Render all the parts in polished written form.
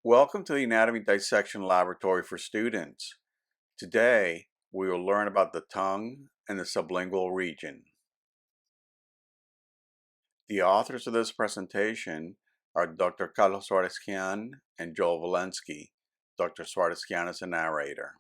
Welcome to the Anatomy Dissection Laboratory for students. Today, we will learn about the tongue and the sublingual region. The authors of this presentation are Dr. Carlos Suarez-Quian and Joel Walensky. Dr. Suarez-Quian is the narrator.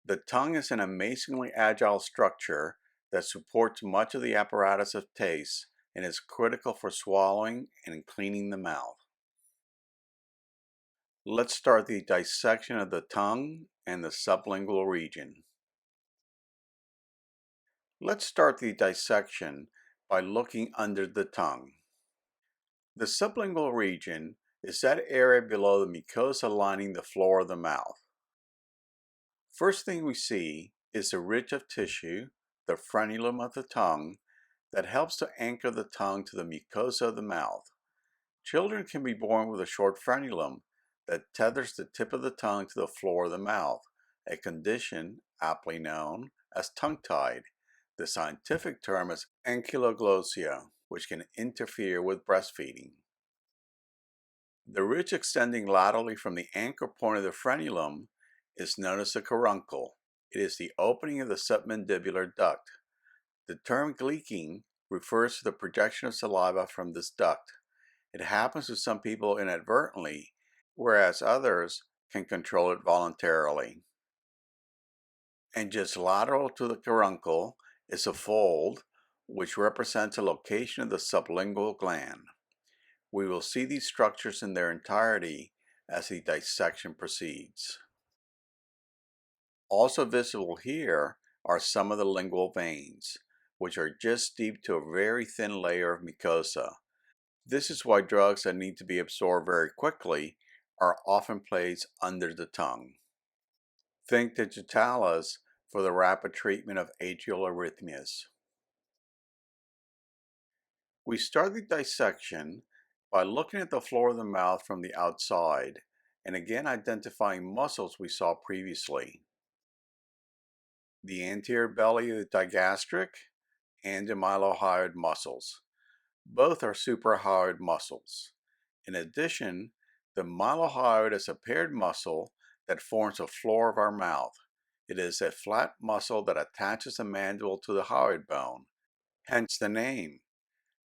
The tongue is an amazingly agile structure that supports much of the apparatus of taste and is critical for swallowing and cleaning the mouth. Let's start the dissection of the tongue and the sublingual region. Let's start the dissection by looking under the tongue. The sublingual region is that area below the mucosa lining the floor of the mouth. First thing we see is the ridge of tissue, the frenulum of the tongue, that helps to anchor the tongue to the mucosa of the mouth. Children can be born with a short frenulum that tethers the tip of the tongue to the floor of the mouth, a condition aptly known as tongue-tied. The scientific term is ankyloglossia, which can interfere with breastfeeding. The ridge extending laterally from the anchor point of the frenulum is known as the caruncle. It is the opening of the submandibular duct. The term gleeking refers to the projection of saliva from this duct. It happens to some people inadvertently, whereas others can control it voluntarily. And just lateral to the caruncle is a fold which represents a location of the sublingual gland. We will see these structures in their entirety as the dissection proceeds. Also visible here are some of the lingual veins, which are just deep to a very thin layer of mucosa. This is why drugs that need to be absorbed very quickly are often placed under the tongue. Think digitalis for the rapid treatment of atrial arrhythmias. We start the dissection by looking at the floor of the mouth from the outside and again identifying muscles we saw previously. The anterior belly of the digastric and the mylohyoid muscles. Both are suprahyoid muscles. In addition, the mylohyoid is a paired muscle that forms the floor of our mouth. It is a flat muscle that attaches the mandible to the hyoid bone, hence the name.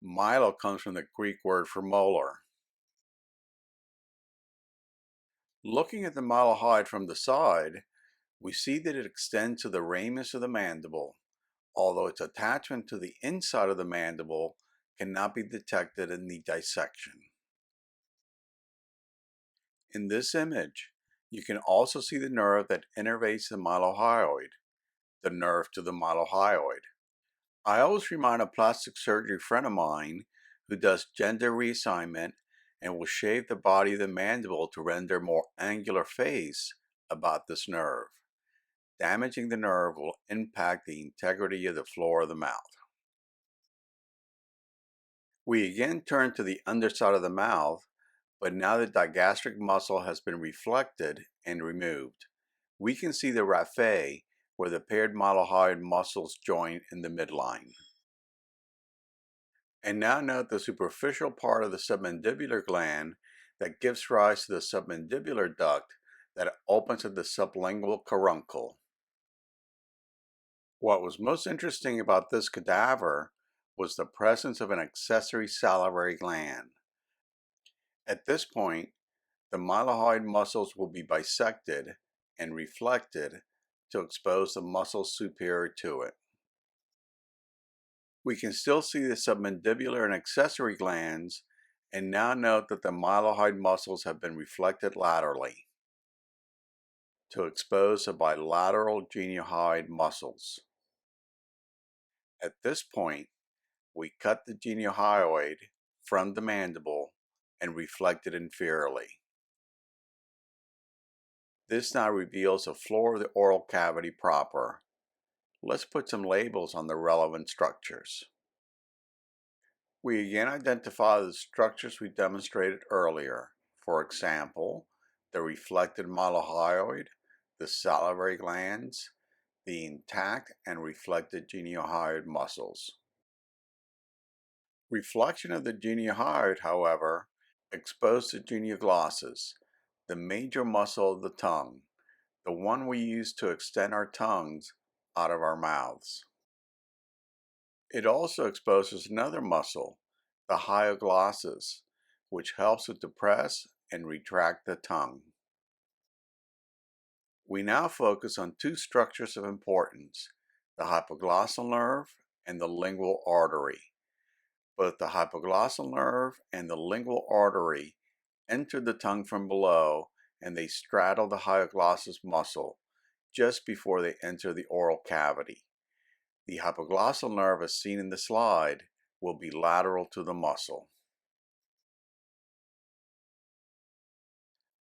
Mylo comes from the Greek word for molar. Looking at the mylohyoid from the side, we see that it extends to the ramus of the mandible, although its attachment to the inside of the mandible cannot be detected in the dissection. In this image, you can also see the nerve that innervates the mylohyoid, the nerve to the mylohyoid. I always remind a plastic surgery friend of mine who does gender reassignment and will shave the body of the mandible to render a more angular face about this nerve. Damaging the nerve will impact the integrity of the floor of the mouth. We again turn to the underside of the mouth, but now the digastric muscle has been reflected and removed. We can see the raphe where the paired mylohyoid muscles join in the midline. And now note the superficial part of the submandibular gland that gives rise to the submandibular duct that opens at the sublingual caruncle. What was most interesting about this cadaver was the presence of an accessory salivary gland. At this point, the mylohyoid muscles will be bisected and reflected to expose the muscles superior to it. We can still see the submandibular and accessory glands, and now note that the mylohyoid muscles have been reflected laterally to expose the bilateral geniohyoid muscles. At this point, we cut the geniohyoid from the mandible and reflect it inferiorly. This now reveals the floor of the oral cavity proper. Let's put some labels on the relevant structures. We again identify the structures we demonstrated earlier. For example, the reflected mylohyoid, the salivary glands, the intact and reflected geniohyoid muscles. Reflection of the geniohyoid, however, exposed the genioglossus, the major muscle of the tongue, the one we use to extend our tongues out of our mouths. It also exposes another muscle, the hyoglossus, which helps to depress and retract the tongue. We now focus on two structures of importance, the hypoglossal nerve and the lingual artery. Both the hypoglossal nerve and the lingual artery enter the tongue from below, and they straddle the hyoglossus muscle just before they enter the oral cavity. The hypoglossal nerve, as seen in the slide, will be lateral to the muscle.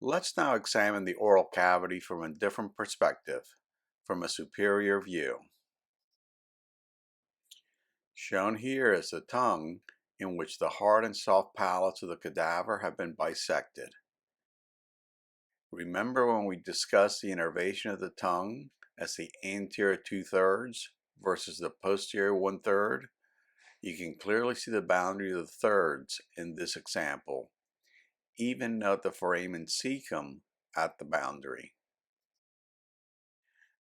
Let's now examine the oral cavity from a different perspective, from a superior view. Shown here is the tongue, in which the hard and soft palates of the cadaver have been bisected. Remember when we discussed the innervation of the tongue as the anterior 2/3 versus the posterior 1/3? You can clearly see the boundary of the thirds in this example. Even note the foramen cecum at the boundary.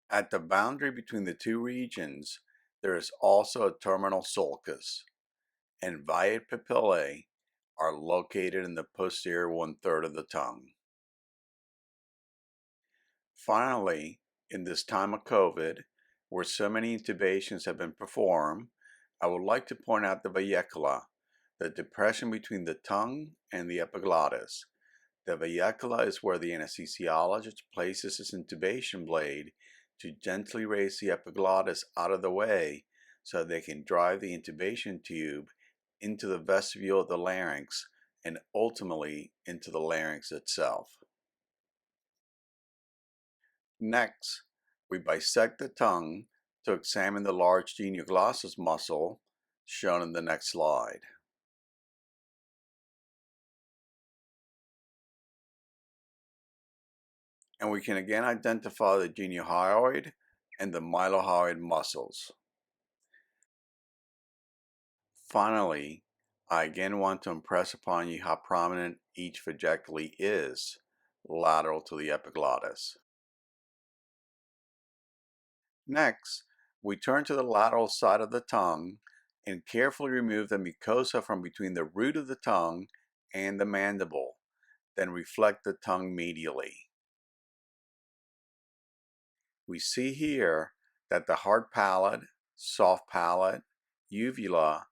At the boundary between the two regions, there is also a terminal sulcus, and viate papillae are located in the posterior 1/3 of the tongue. Finally, in this time of COVID, where so many intubations have been performed, I would like to point out the vallecula, the depression between the tongue and the epiglottis. The vallecula is where the anesthesiologist places his intubation blade to gently raise the epiglottis out of the way so they can drive the intubation tube into the vestibule of the larynx and ultimately into the larynx itself. Next, we bisect the tongue to examine the large genioglossus muscle shown in the next slide. And we can again identify the geniohyoid and the mylohyoid muscles. Finally, I again want to impress upon you how prominent each vagecule is lateral to the epiglottis. Next, we turn to the lateral side of the tongue and carefully remove the mucosa from between the root of the tongue and the mandible, then reflect the tongue medially. We see here that the hard palate, soft palate, uvula,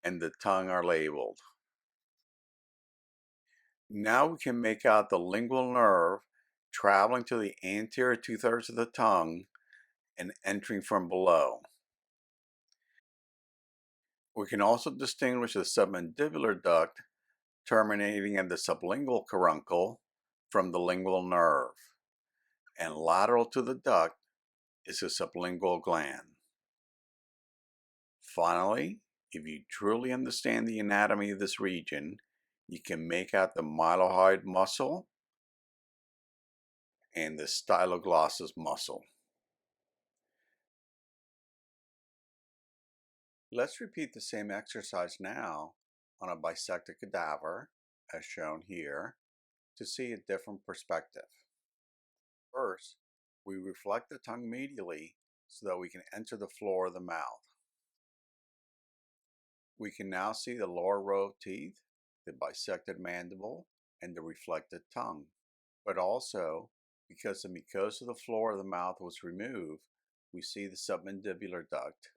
and the tongue are labeled. Now we can make out the lingual nerve traveling to the anterior 2/3 of the tongue and entering from below. We can also distinguish the submandibular duct terminating at the sublingual caruncle from the lingual nerve, and lateral to the duct is the sublingual gland. Finally, if you truly understand the anatomy of this region, you can make out the mylohyoid muscle and the styloglossus muscle. Let's repeat the same exercise now on a bisected cadaver, as shown here, to see a different perspective. First, we reflect the tongue medially so that we can enter the floor of the mouth. We can now see the lower row of teeth, the bisected mandible, and the reflected tongue. But also, because the mucosa of the floor of the mouth was removed, we see the submandibular duct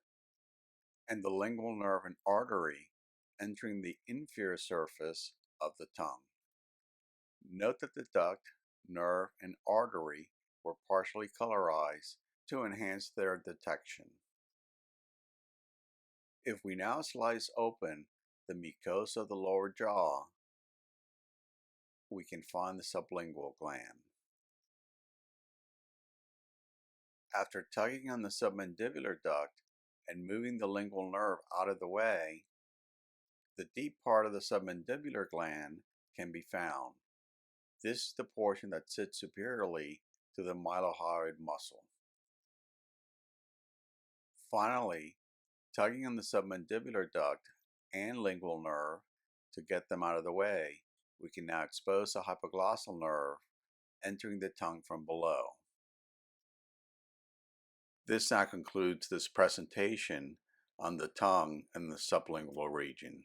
and the lingual nerve and artery entering the inferior surface of the tongue. Note that the duct, nerve, and artery were partially colorized to enhance their detection. If we now slice open the mucosa of the lower jaw, we can find the sublingual gland. After tugging on the submandibular duct and moving the lingual nerve out of the way, the deep part of the submandibular gland can be found. This is the portion that sits superiorly to the mylohyoid muscle. Finally, tugging on the submandibular duct and lingual nerve to get them out of the way, we can now expose the hypoglossal nerve entering the tongue from below. This now concludes this presentation on the tongue and the sublingual region.